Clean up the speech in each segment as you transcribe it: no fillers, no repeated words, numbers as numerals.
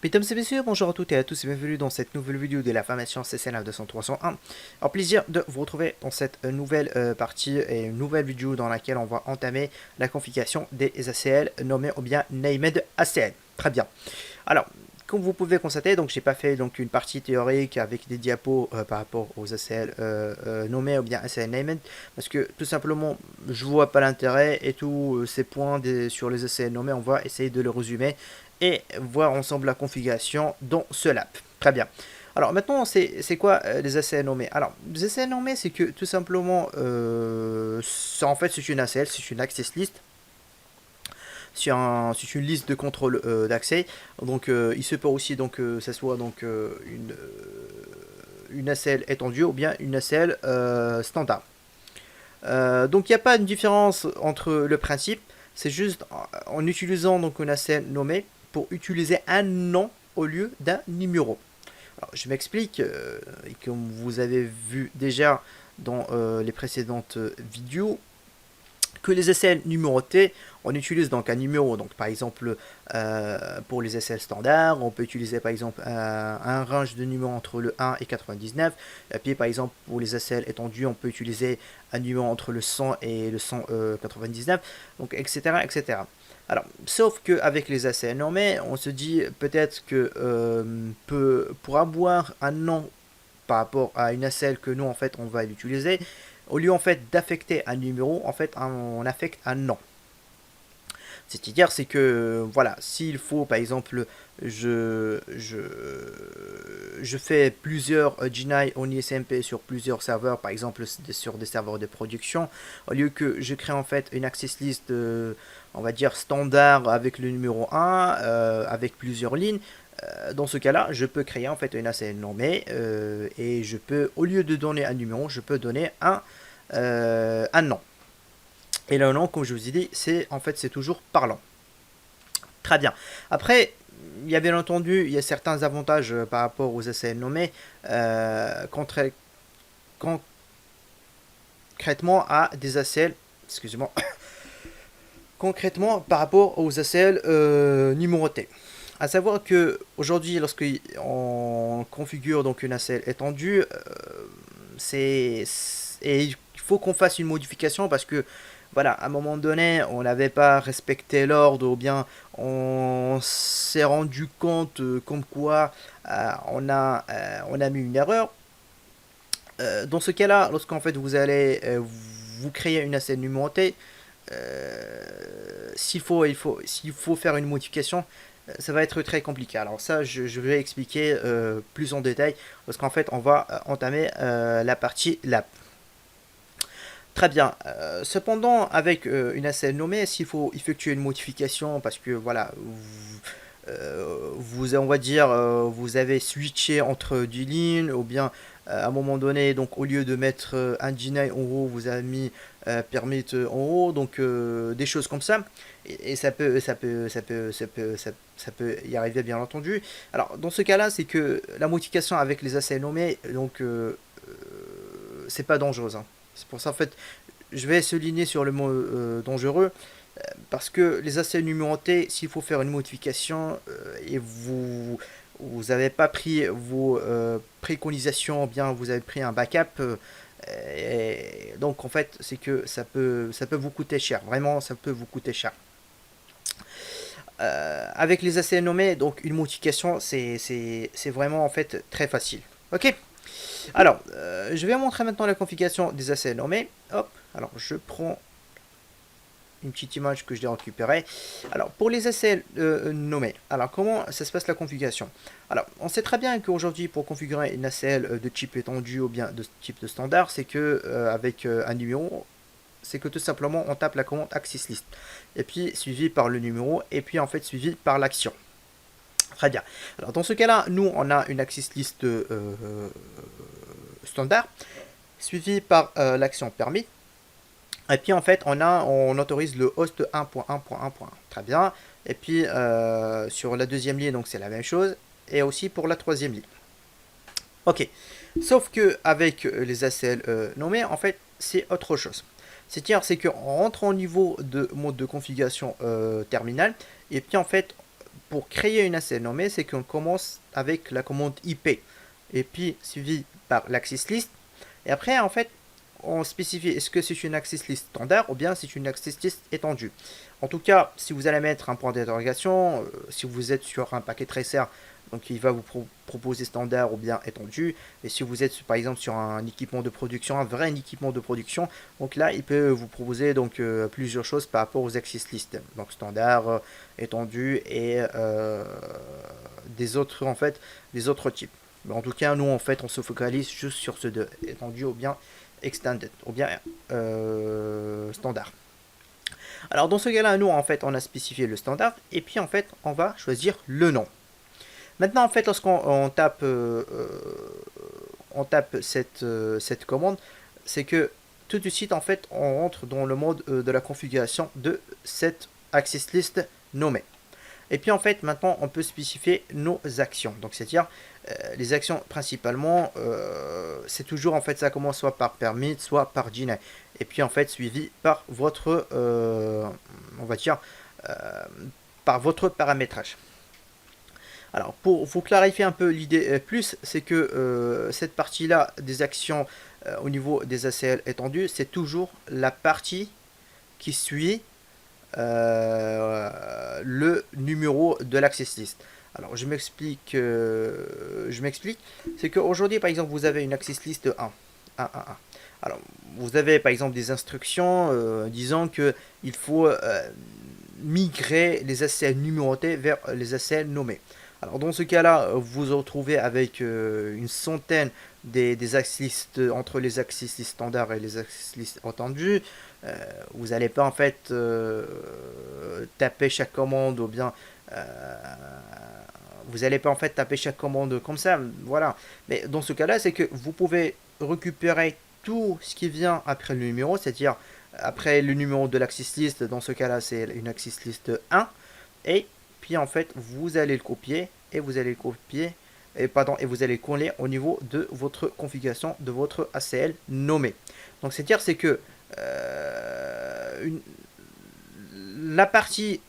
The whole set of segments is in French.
Mesdames et messieurs, bonjour à toutes et à tous et bienvenue dans cette nouvelle vidéo de la formation CCNA 200-301. Alors plaisir de vous retrouver dans cette nouvelle partie et une nouvelle vidéo dans laquelle on va entamer la configuration des ACL nommés ou bien named ACL. Très bien. Alors, comme vous pouvez constater, donc j'ai pas fait donc une partie théorique avec des diapos par rapport aux ACL nommés ou bien ACL named parce que tout simplement je vois pas l'intérêt et tous ces points sur les ACL nommés, on va essayer de le résumer et voir ensemble la configuration dans ce lab. Très bien. Alors maintenant, c'est quoi les ACL nommés? Alors, les ACL nommés, c'est que tout simplement, en fait, c'est une ACL, c'est une access list. C'est une liste de contrôle d'accès. Donc, il se peut aussi donc ça soit donc une ACL étendue ou bien une ACL standard. Donc, il n'y a pas de différence entre le principe. C'est juste en utilisant donc une ACL nommée pour utiliser un nom au lieu d'un numéro. Alors, je m'explique, comme vous avez vu déjà dans les précédentes vidéos, que les SL numérotés, on utilise donc un numéro. Donc par exemple, pour les SL standards, on peut utiliser par exemple un range de numéros entre le 1 et 99. Et puis par exemple, pour les SL étendus, on peut utiliser un numéro entre le 100 et le 199, donc etc. etc. Alors, sauf qu'avec les ACL normés, on se dit peut-être que pour avoir un nom par rapport à une ACL que nous en fait on va l'utiliser, au lieu en fait d'affecter un numéro, en fait on affecte un nom. C'est-à-dire c'est que voilà, s'il faut par exemple je, je, je fais plusieurs GNI en ISMP sur plusieurs serveurs, par exemple sur des serveurs de production, au lieu que je crée en fait une access list on va dire standard avec le numéro 1, avec plusieurs lignes, dans ce cas-là, je peux créer en fait une ACL nommée et je peux, au lieu de donner un numéro, je peux donner un nom. Et le nom, comme je vous ai dit, c'est en fait c'est toujours parlant. Très bien. Après, il y a bien entendu, il y a certains avantages par rapport aux ACL nommés, concrètement à des ACL, excusez-moi, concrètement par rapport aux ACL numérotés. À savoir que aujourd'hui, lorsqu'on configure donc une ACL étendue, c'est et il faut qu'on fasse une modification parce que voilà, à un moment donné, on n'avait pas respecté l'ordre ou bien on s'est rendu compte comme quoi on a mis une erreur. Dans ce cas-là, lorsqu'en fait vous allez vous créer une ACL numérotée, s'il faut faire une modification, ça va être très compliqué. Alors ça, je vais expliquer plus en détail parce qu'en fait, on va entamer la partie lab. Très bien. Cependant, avec une ACL nommée, s'il faut effectuer une modification parce que voilà, on va dire, vous avez switché entre du lignes ou bien à un moment donné, donc au lieu de mettre un deny en haut, vous avez mis permit en haut, donc des choses comme ça. Et ça peut y arriver bien entendu. Alors dans ce cas-là, c'est que la modification avec les ACL nommés, donc c'est pas dangereux. Hein. C'est pour ça en fait, je vais souligner sur le mot dangereux parce que les ACL numérotés, s'il faut faire une modification et vous n'avez pas pris vos préconisations, bien vous avez pris un backup, et donc en fait c'est que ça peut vous coûter cher, vraiment ça peut vous coûter cher. Avec les ACL nommés, donc une modification c'est vraiment en fait très facile. Ok. Alors, je vais montrer maintenant la configuration des ACL nommés. Hop, alors je prends une petite image que je l'ai récupérée. Alors, pour les ACL nommés, alors comment ça se passe la configuration? Alors, on sait très bien qu'aujourd'hui, pour configurer une ACL de type étendu ou bien de type de standard, c'est que avec un numéro, c'est que tout simplement on tape la commande access list et puis suivi par le numéro et puis en fait suivi par l'action. Très bien. Alors dans ce cas-là, nous on a une access list standard suivi par l'action permis. Et puis en fait, on autorise le host 1.1.1.1. Très bien. Et puis sur la deuxième ligne, donc c'est la même chose. Et aussi pour la troisième ligne. Ok. Sauf que avec les ACL nommés, en fait, c'est autre chose. C'est-à-dire, c'est qu'on rentre au niveau de mode de configuration terminal. Et puis en fait, pour créer une ACL nommée, c'est qu'on commence avec la commande IP, et puis suivi par l'access list. Et après, en fait, on spécifie est-ce que c'est une access list standard ou bien c'est une access list étendue. En tout cas, si vous allez mettre un point d'interrogation, si vous êtes sur un paquet tracer, donc il va vous proposer standard ou bien étendu. Et si vous êtes par exemple sur un équipement de production, un vrai équipement de production, donc là il peut vous proposer donc plusieurs choses par rapport aux access list. Donc standard, étendu et des autres en fait, des autres types. Mais en tout cas, nous en fait on se focalise juste sur ce deux, étendu ou bien extended ou bien standard. Alors dans ce cas-là, nous en fait on a spécifié le standard et puis en fait on va choisir le nom. Maintenant en fait lorsqu'on tape cette commande, c'est que tout de suite en fait on rentre dans le mode de la configuration de cette access list nommée. Et puis en fait maintenant on peut spécifier nos actions. Donc c'est-à-dire les actions principalement c'est toujours en fait ça commence soit par permit soit par deny. Et puis en fait suivi par votre on va dire par votre paramétrage. Alors pour vous clarifier un peu l'idée plus, c'est que cette partie là des actions au niveau des ACL étendues, c'est toujours la partie qui suit le numéro de l'access list. Alors je m'explique, c'est qu'aujourd'hui par exemple vous avez une access list 1. Alors vous avez par exemple des instructions disant que il faut migrer les ACL numérotés vers les ACL nommés. Alors dans ce cas-là, vous vous retrouvez avec une centaine des access listes entre les access listes standards et les access listes étendues. Vous n'allez pas en fait taper chaque commande ou bien vous n'allez pas en fait taper chaque commande comme ça, voilà. Mais dans ce cas-là, c'est que vous pouvez récupérer tout ce qui vient après le numéro, c'est-à-dire après le numéro de l'access list, dans ce cas-là, c'est une access list 1, et puis en fait, vous allez le copier, et vous allez le copier, et vous allez le coller au niveau de votre configuration de votre ACL nommé. Donc c'est-à-dire, c'est que la partie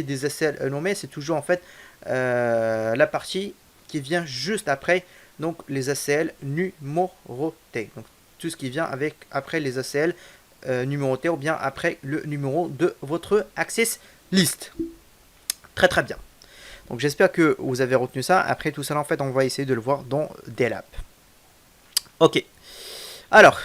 des ACL nommés, c'est toujours en fait la partie qui vient juste après donc les ACL numérotés. Donc tout ce qui vient après les ACL numérotés ou bien après le numéro de votre access list. Très très bien. Donc j'espère que vous avez retenu ça. Après tout ça, en fait, on va essayer de le voir dans DLAP. Ok. Alors,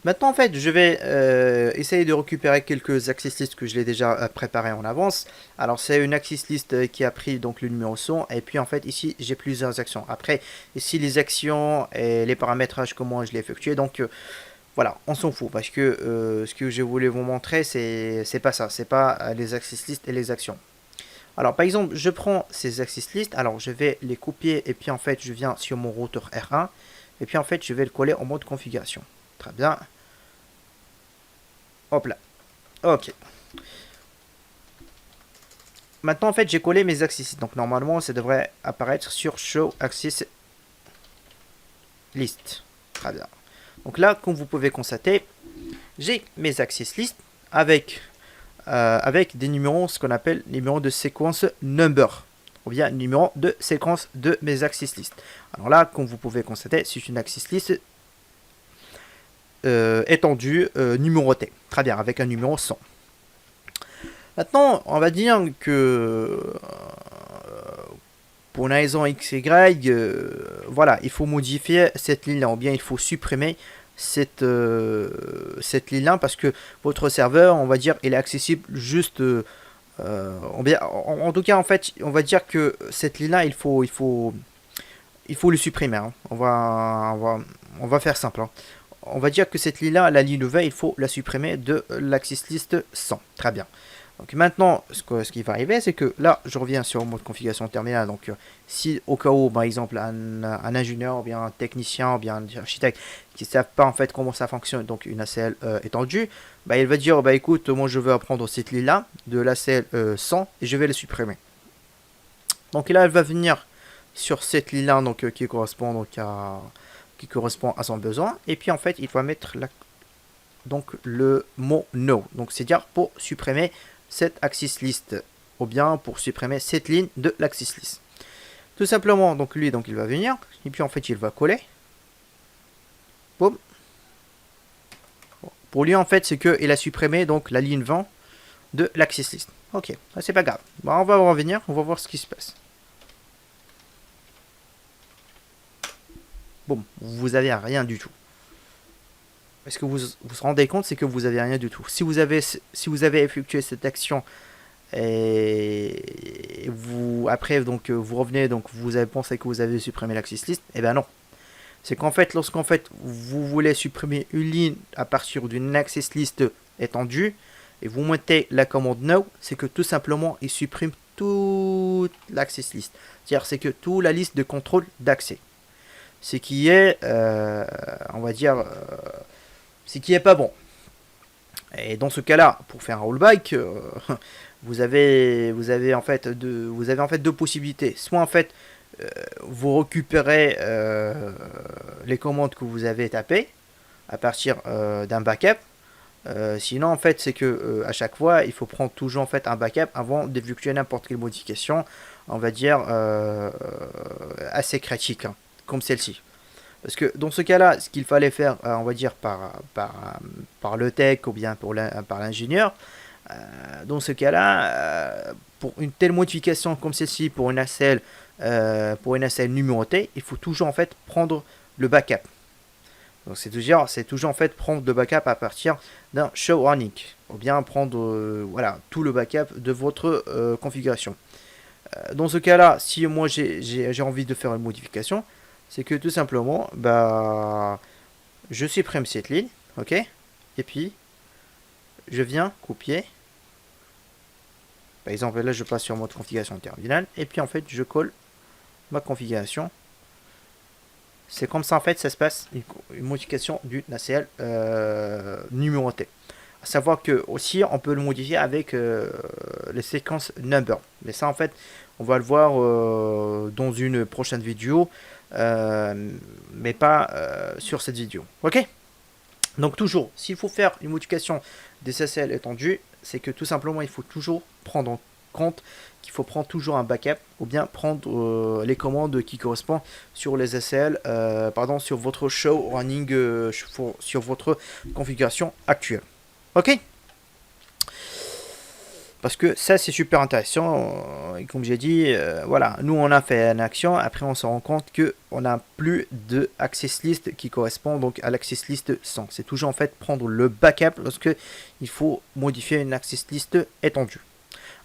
maintenant, en fait, je vais essayer de récupérer quelques access lists que je l'ai déjà préparé en avance. Alors, c'est une access list qui a pris donc le numéro 100. Et puis, en fait, ici, j'ai plusieurs actions. Après, ici, les actions et les paramétrages, comment je l'ai effectué. Donc, voilà, on s'en fout. Parce que ce que je voulais vous montrer, c'est pas ça. C'est pas les access lists et les actions. Alors, par exemple, je prends ces access lists. Alors, je vais les copier. Et puis, en fait, je viens sur mon routeur R1. Et puis, en fait, je vais le coller en mode configuration. Très bien. Hop là. Ok. Maintenant, en fait, j'ai collé mes access. Donc, normalement, ça devrait apparaître sur Show Access List. Très bien. Donc là, comme vous pouvez constater, j'ai mes access list avec des numéros, ce qu'on appelle numéros de séquence number. Ou bien numéro de séquence de mes access list. Alors là, comme vous pouvez constater, c'est une access list étendue, numérotée. Très bien, avec un numéro 100. Maintenant, on va dire que pour une raison XY, voilà, il faut modifier cette ligne-là, ou bien il faut supprimer cette ligne-là, parce que votre serveur, on va dire, il est accessible juste... en tout cas, en fait, on va dire que cette ligne-là, il faut le supprimer. Hein. On va faire simple. Hein. On va dire que cette ligne-là, la ligne nouvelle, il faut la supprimer de l'access list 100. Très bien. Donc maintenant, ce qui va arriver, c'est que là, je reviens sur le mode configuration terminale. Donc, si au cas où, par exemple, un ingénieur, ou bien un technicien, ou bien un architecte, qui ne savent pas en fait comment ça fonctionne, donc une ACL étendue, bah, il va dire, bah écoute, moi je veux apprendre cette ligne-là, de l'ACL 100, et je vais la supprimer. Donc là, elle va venir sur cette ligne-là, donc qui correspond à son besoin, et puis en fait, il va mettre donc le mot no. Donc c'est dire pour supprimer cette access list ou bien pour supprimer cette ligne de l'access list. Tout simplement, donc lui, donc il va venir, et puis en fait il va coller. Boum. Pour lui en fait c'est qu'il a supprimé donc la ligne 20 de l'access list. Ok, c'est pas grave. Bon, on va revenir, on va voir ce qui se passe. Bon, vous avez rien du tout. Est-ce que vous vous rendez compte, c'est que vous avez rien du tout. Si vous avez effectué cette action et vous après donc vous revenez, donc vous avez pensé que vous avez supprimé l'access list, et ben non. C'est qu'en fait, lorsqu'en fait vous voulez supprimer une ligne à partir d'une access list étendue et vous mettez la commande no, c'est que tout simplement il supprime toute l'access list. C'est-à-dire c'est que toute la liste de contrôle d'accès. Ce qui est, on va dire, ce qui est pas bon. Et dans ce cas-là, pour faire un rollback, vous avez en fait deux possibilités. Soit en fait vous récupérez les commandes que vous avez tapées à partir d'un backup. Sinon en fait c'est que à chaque fois il faut prendre toujours en fait un backup avant d'effectuer n'importe quelle modification, on va dire assez critique, hein, comme celle-ci. Parce que dans ce cas-là, ce qu'il fallait faire, on va dire par le tech ou bien par l'ingénieur, dans ce cas-là, pour une telle modification comme celle-ci, pour une ACL numérotée, il faut toujours en fait prendre le backup. Donc c'est toujours en fait prendre le backup à partir d'un show running, ou bien prendre voilà tout le backup de votre configuration. Dans ce cas-là, si moi j'ai envie de faire une modification, c'est que tout simplement, bah, je supprime cette ligne, ok, et puis je viens copier. Par exemple, là, je passe sur mode configuration terminal, et puis en fait, je colle ma configuration. C'est comme ça, en fait, ça se passe, une modification d'une ACL numérotée. À savoir que aussi, on peut le modifier avec les séquences number. Mais ça, en fait, on va le voir dans une prochaine vidéo, mais pas sur cette vidéo. Ok? Donc toujours, s'il faut faire une modification des ACL étendues, c'est que tout simplement, il faut toujours prendre en compte qu'il faut prendre toujours un backup ou bien prendre les commandes qui correspondent sur les ACL, sur votre show running, sur votre configuration actuelle. Ok? Parce que ça c'est super intéressant, et comme j'ai dit, voilà, nous on a fait une action, après on se rend compte que on n'a plus de access list qui correspond donc à l'access list 100. C'est toujours en fait prendre le backup lorsque il faut modifier une access list étendue.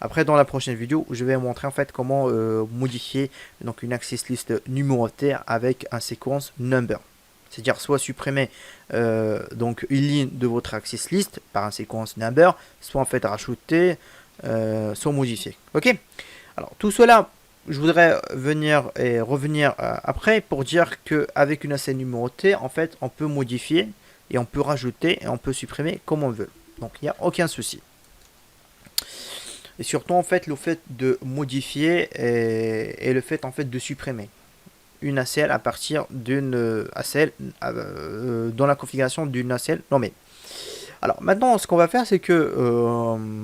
Après dans la prochaine vidéo, je vais vous montrer en fait comment modifier donc une access list numérotée avec un séquence number. C'est-à-dire soit supprimer donc une ligne de votre access list par un séquence number, soit en fait rajouter, soit modifier. Ok. Alors tout cela, je voudrais revenir après pour dire que avec une ACL numérotée, en fait, on peut modifier et on peut rajouter et on peut supprimer comme on veut. Donc il n'y a aucun souci. Et surtout en fait le fait de modifier et le fait en fait de supprimer une ACL à partir d'une ACL dans la configuration d'une ACL nommée. Alors maintenant ce qu'on va faire c'est que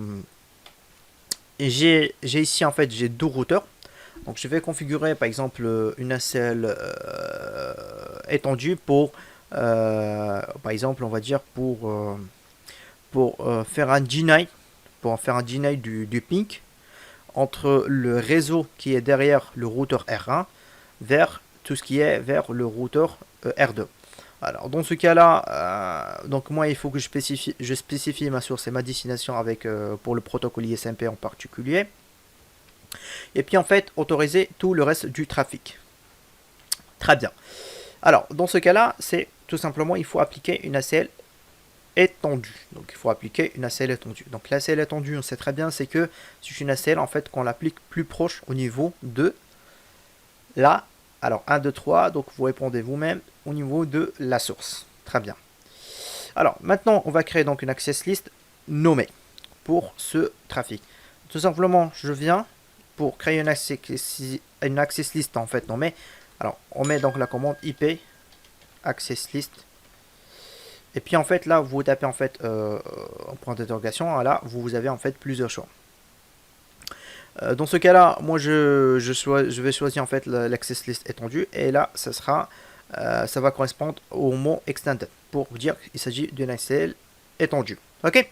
j'ai ici en fait j'ai deux routeurs. Donc je vais configurer par exemple une ACL étendue pour par exemple on va dire pour faire un deny, du ping entre le réseau qui est derrière le routeur R1 vers tout ce qui est vers le routeur R2. Alors dans ce cas-là, donc moi il faut que je spécifie ma source et ma destination avec pour le protocole ISMP en particulier. Et puis en fait autoriser tout le reste du trafic. Très bien. Alors dans ce cas-là, c'est tout simplement il faut appliquer une ACL étendue. Donc il faut appliquer une ACL étendue. Donc l'ACL étendue, on sait très bien, c'est que c'est une ACL en fait qu'on l'applique plus proche au niveau de la. Alors 1, 2, 3, donc vous répondez vous-même au niveau de la source. Très bien. Alors maintenant, on va créer donc une access list nommée pour ce trafic. Tout simplement, je viens pour créer une access list en fait nommée. Alors on met donc la commande IP access list. Et puis en fait là, vous tapez en fait en point d'interrogation. Là, vous avez en fait plusieurs choix. Dans ce cas-là, moi je vais choisir en fait l'access list étendue et là ça va correspondre au mot extended pour vous dire qu'il s'agit d'une ACL étendue. Ok.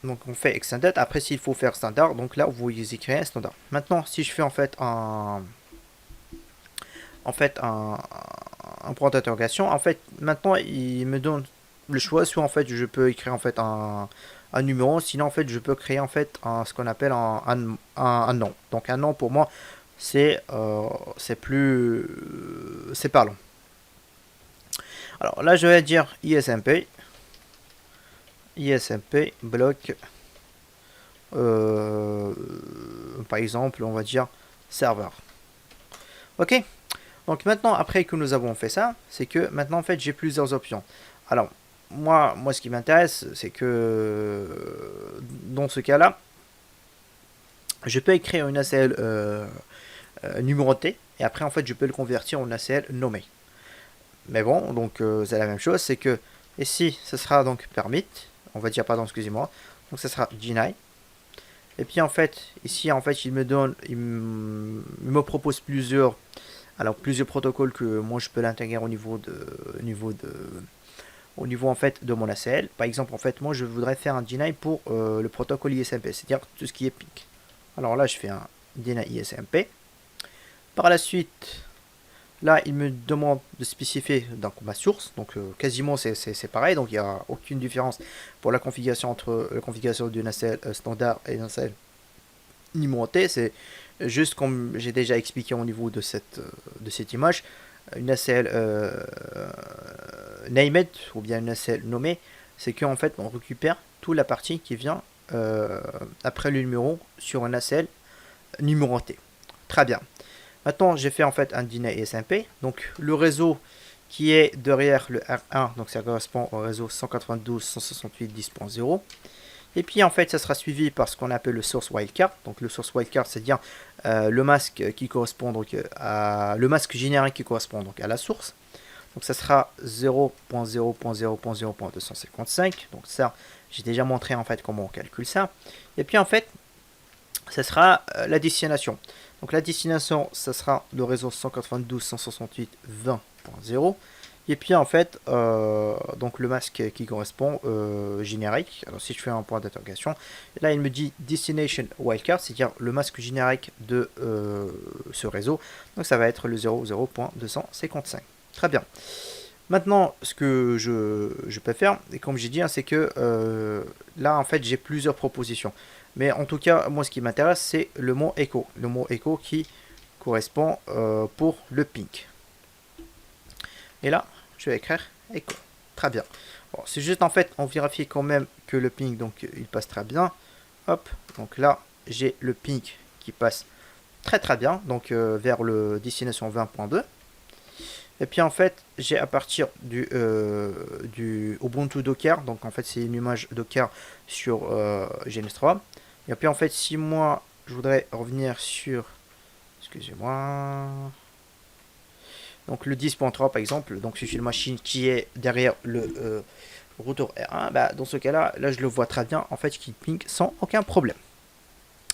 Donc on fait extended. Après s'il faut faire standard, donc là vous écrivez un standard. Maintenant si je fais en fait un point d'interrogation, en fait maintenant il me donne le choix, soit en fait je peux écrire en fait un numéro, sinon en fait je peux créer en fait ce qu'on appelle un nom. Donc un nom pour moi c'est plus c'est parlant. Alors là je vais dire ISMP bloc par exemple on va dire serveur. Ok. Donc maintenant après que nous avons fait ça, c'est que maintenant en fait j'ai plusieurs options. Alors moi ce qui m'intéresse c'est que dans ce cas là je peux écrire une ACL numérotée et après en fait je peux le convertir en ACL nommé. Mais bon donc c'est la même chose, c'est que ici ce sera donc permit, on va dire pardon excusez-moi, donc ce sera deny. Et puis en fait ici en fait il me propose plusieurs protocoles que moi je peux l'intégrer au niveau en fait de mon ACL. Par exemple en fait moi je voudrais faire un deny pour le protocole ISMP, c'est-à-dire tout ce qui est ping. Alors là je fais un deny ISMP. Par la suite là il me demande de spécifier donc ma source, donc quasiment c'est pareil, donc il n'y a aucune différence pour la configuration entre la configuration d'une ACL standard et une ACL numéroté. C'est juste comme j'ai déjà expliqué au niveau de cette image, une ACL named ou bien une ACL nommée, c'est qu'en fait on récupère toute la partie qui vient après le numéro sur un ACL numéroté. Très bien. Maintenant j'ai fait en fait un deny SMP, donc le réseau qui est derrière le R1, donc ça correspond au réseau 192.168.10.0. Et puis en fait ça sera suivi par ce qu'on appelle le source wildcard. Donc le source wildcard c'est dire le masque qui correspond donc à le masque générique qui correspond donc à la source. Donc ça sera 0.0.0.0.255. Donc ça j'ai déjà montré en fait comment on calcule ça. Et puis en fait ça sera la destination. Donc la destination ça sera le réseau 192.168.20.0. Et puis en fait, donc le masque qui correspond générique. Alors si je fais un point d'interrogation, là il me dit destination wildcard, c'est-à-dire le masque générique de ce réseau. Donc ça va être le 00.255. Très bien. Maintenant, ce que je peux faire, et comme j'ai dit, hein, c'est que là en fait j'ai plusieurs propositions. Mais en tout cas, moi ce qui m'intéresse, c'est le mot echo. Le mot echo qui correspond pour le ping. Et là, je vais écrire echo. Très bien. Bon, c'est juste en fait, on vérifie quand même que le ping, donc il passe très bien. Hop, donc là, j'ai le ping qui passe très très bien, donc vers le destination 20.2. Et puis en fait, j'ai à partir du Ubuntu Docker, donc en fait c'est une image Docker sur GNS3. Et puis en fait, si moi je voudrais revenir sur, excusez-moi, donc le 10.3 par exemple, donc c'est une machine qui est derrière le routeur R1, bah, dans ce cas-là, là je le vois très bien, en fait, qui ping sans aucun problème.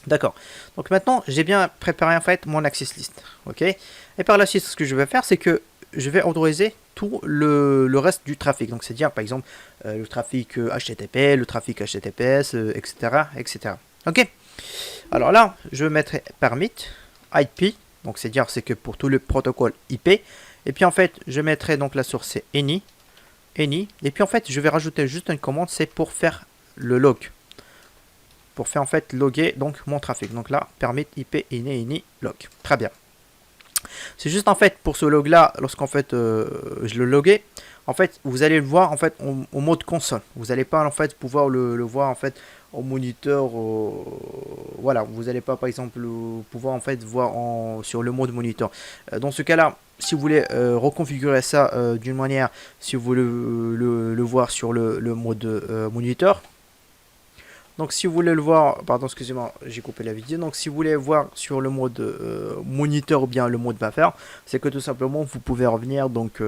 D'accord. Donc maintenant, j'ai bien préparé en fait mon access list. Ok. Et par la suite, ce que je vais faire, c'est que je vais autoriser tout le reste du trafic. Donc c'est-à-dire par exemple le trafic HTTP, le trafic HTTPS, etc., etc. Ok. Alors là, je mettrai permit IP. Donc c'est-à-dire c'est que pour tout le protocole IP. Et puis en fait, je mettrai donc la source c'est any. Et puis en fait, je vais rajouter juste une commande, c'est pour faire le log. Pour faire en fait loguer donc mon trafic. Donc là, permit IP any log. Très bien. C'est juste en fait pour ce log là, lorsqu'en fait je le loguais, en fait vous allez le voir en fait au mode console. Vous n'allez pas en fait pouvoir le voir en fait au moniteur. Voilà, vous n'allez pas par exemple pouvoir en fait voir sur le mode moniteur. Dans ce cas là, si vous voulez reconfigurer ça d'une manière, si vous voulez le voir sur le mode moniteur, Donc si vous voulez le voir, pardon, excusez-moi, j'ai coupé la vidéo. Donc si vous voulez voir sur le mode moniteur ou bien le mode buffer, c'est que tout simplement vous pouvez revenir donc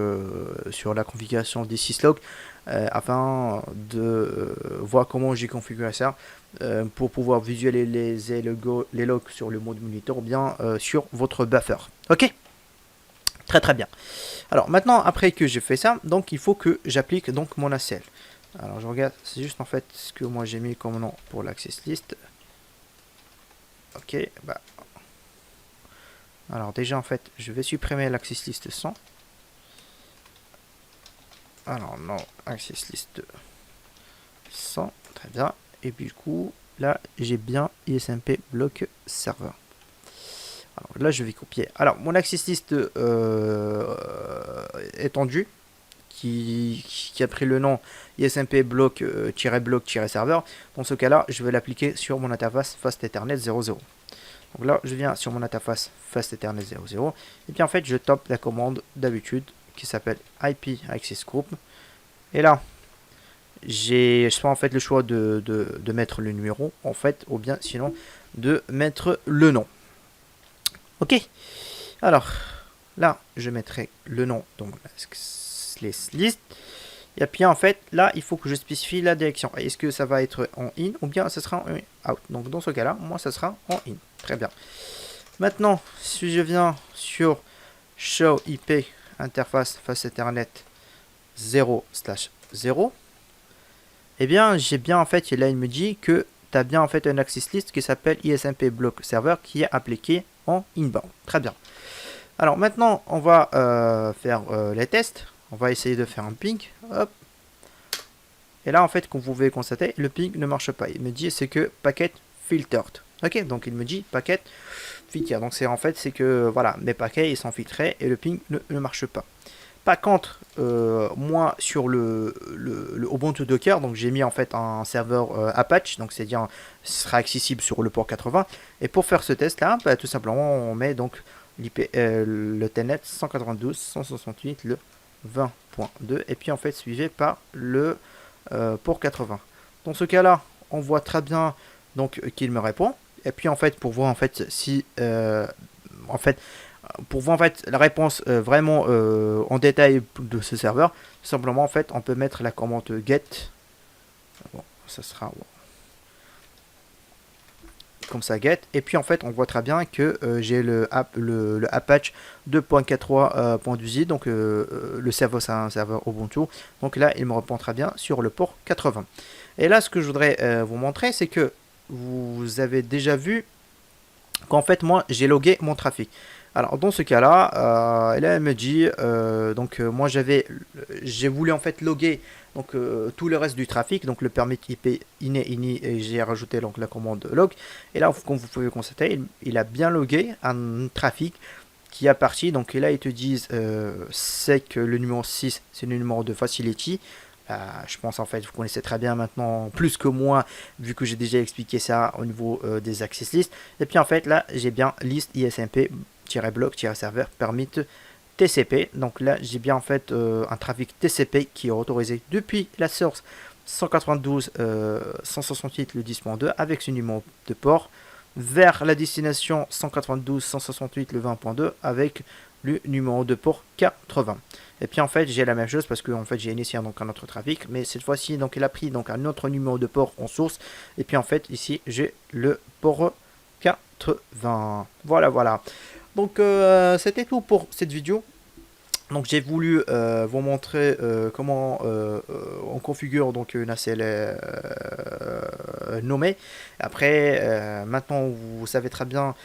sur la configuration des syslog afin de voir comment j'ai configuré ça pour pouvoir visualiser les logs sur le mode moniteur ou bien sur votre buffer. Ok, très très bien. Alors maintenant, après que j'ai fait ça, donc il faut que j'applique donc mon ACL. Alors je regarde, c'est juste en fait ce que moi j'ai mis comme nom pour l'access list. Ok, bah. Alors déjà en fait, je vais supprimer l'access list 100. Alors non, access list 100, très bien. Et puis du coup, là j'ai bien ISMP block serveur. Alors là je vais copier. Alors mon access list étendu. Qui a pris le nom ISMP bloc-serveur. Dans ce cas-là, je vais l'appliquer sur mon interface Fast Ethernet 00. Donc là, je viens sur mon interface Fast Ethernet 00. Et puis en fait, je tape la commande d'habitude qui s'appelle IP Access Group. Et là, j'ai soit en fait le choix de mettre le numéro, en fait, ou bien sinon de mettre le nom. Ok. Alors, là, je mettrai le nom, donc list. Et puis en fait, là, il faut que je spécifie la direction. Est-ce que ça va être en in ou bien ça sera en out? Donc dans ce cas-là, moi, ça sera en in. Très bien. Maintenant, si je viens sur show IP interface Fast Ethernet 0/0, eh bien, j'ai bien en fait, et là, il me dit que tu as bien en fait un access list qui s'appelle ISMP block server qui est appliqué en inbound. Très bien. Alors maintenant, on va faire les tests. On va essayer de faire un ping. Hop. Et là, en fait, comme vous pouvez constater, le ping ne marche pas. Il me dit c'est que packet filtered. Ok, donc il me dit packet filtered. Donc c'est en fait, c'est que voilà, mes paquets ils sont filtrés et le ping ne marche pas. Par contre, moi sur le Ubuntu Docker, donc j'ai mis en fait un serveur Apache, donc c'est-à-dire ce sera accessible sur le port 80. Et pour faire ce test-là, bah, tout simplement, on met donc le telnet 192.168 le 20.2 et puis en fait suivi par le port 80. Dans ce cas là on voit très bien donc qu'il me répond et puis en fait pour voir en fait si en fait pour voir en fait la réponse vraiment en détail de ce serveur, tout simplement en fait on peut mettre la commande get. Bon, ça sera bon. Comme ça get et puis en fait on voit très bien que j'ai le Apache 2.43.12 donc le serveur c'est un serveur Ubuntu, donc là il me répond très bien sur le port 80. Et là ce que je voudrais vous montrer, c'est que vous avez déjà vu qu'en fait moi j'ai logué mon trafic. Alors dans ce cas là, là elle me dit donc moi j'ai voulu en fait loguer donc tout le reste du trafic, donc le permis IP ini et j'ai rajouté donc la commande log. Et là comme vous pouvez constater, il a bien logué un trafic qui a parti. Donc là ils te disent c'est que le numéro 6 c'est le numéro de facility. Je pense en fait vous connaissez très bien maintenant plus que moi vu que j'ai déjà expliqué ça au niveau des access lists. Et puis en fait là j'ai bien list ISMP-bloc-serveur permit TCP. Donc là j'ai bien en fait un trafic TCP qui est autorisé depuis la source 192.168 le 10.2 avec ce numéro de port vers la destination 192.168 le 20.2 avec le numéro de port 80. Et puis en fait j'ai la même chose parce que en fait j'ai initié donc un autre trafic, mais cette fois-ci donc il a pris donc un autre numéro de port en source. Et puis en fait ici j'ai le port 80. Voilà. Donc c'était tout pour cette vidéo. Donc j'ai voulu vous montrer comment on configure donc une ACL nommée. Après, maintenant vous savez très bien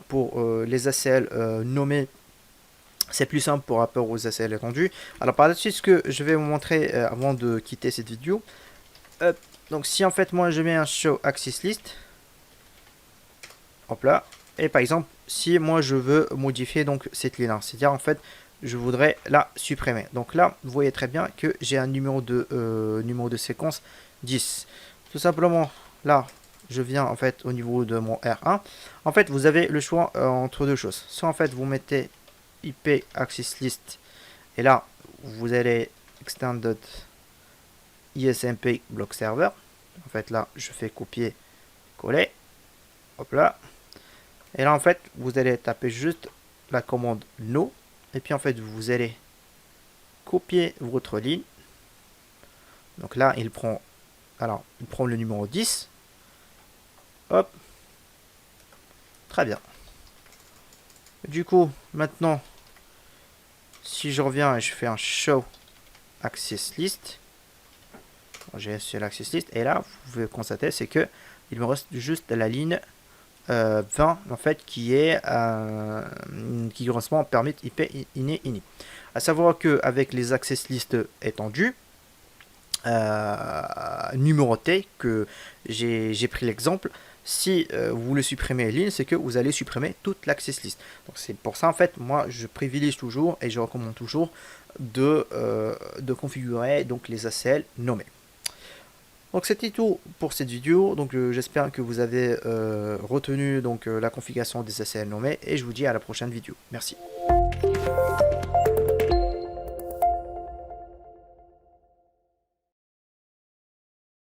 pour les ACL nommés, c'est plus simple par rapport aux ACL étendus. Alors par la suite, ce que je vais vous montrer avant de quitter cette vidéo. Donc si en fait moi je mets un show access list, hop là, et par exemple si moi je veux modifier donc cette ligne là, c'est-à-dire en fait je voudrais la supprimer. Donc là, vous voyez très bien que j'ai un numéro de séquence 10. Tout simplement, là, je viens en fait au niveau de mon R1. En fait, vous avez le choix entre deux choses. Soit en fait, vous mettez IP access list et là, vous allez extended ISMP block server. En fait, là, je fais copier, coller. Hop là. Et là, en fait, vous allez taper juste la commande no. Et puis, en fait, vous allez copier votre ligne. Donc là, il prend le numéro 10. Hop. Très bien. Du coup, maintenant, si je reviens et je fais un show access list, j'ai sur l'access list, et là, vous pouvez constater, c'est que il me reste juste la ligne 20, en fait, qui correspond au permis IP ini. À savoir qu'avec les access list étendus, numérotés, que j'ai pris l'exemple, si vous voulez supprimer les lignes, c'est que vous allez supprimer toute l'access list. Donc c'est pour ça, en fait, moi je privilégie toujours et je recommande toujours de configurer donc les ACL nommés. Donc c'était tout pour cette vidéo. Donc j'espère que vous avez retenu donc la configuration des ACL nommés, et je vous dis à la prochaine vidéo. Merci.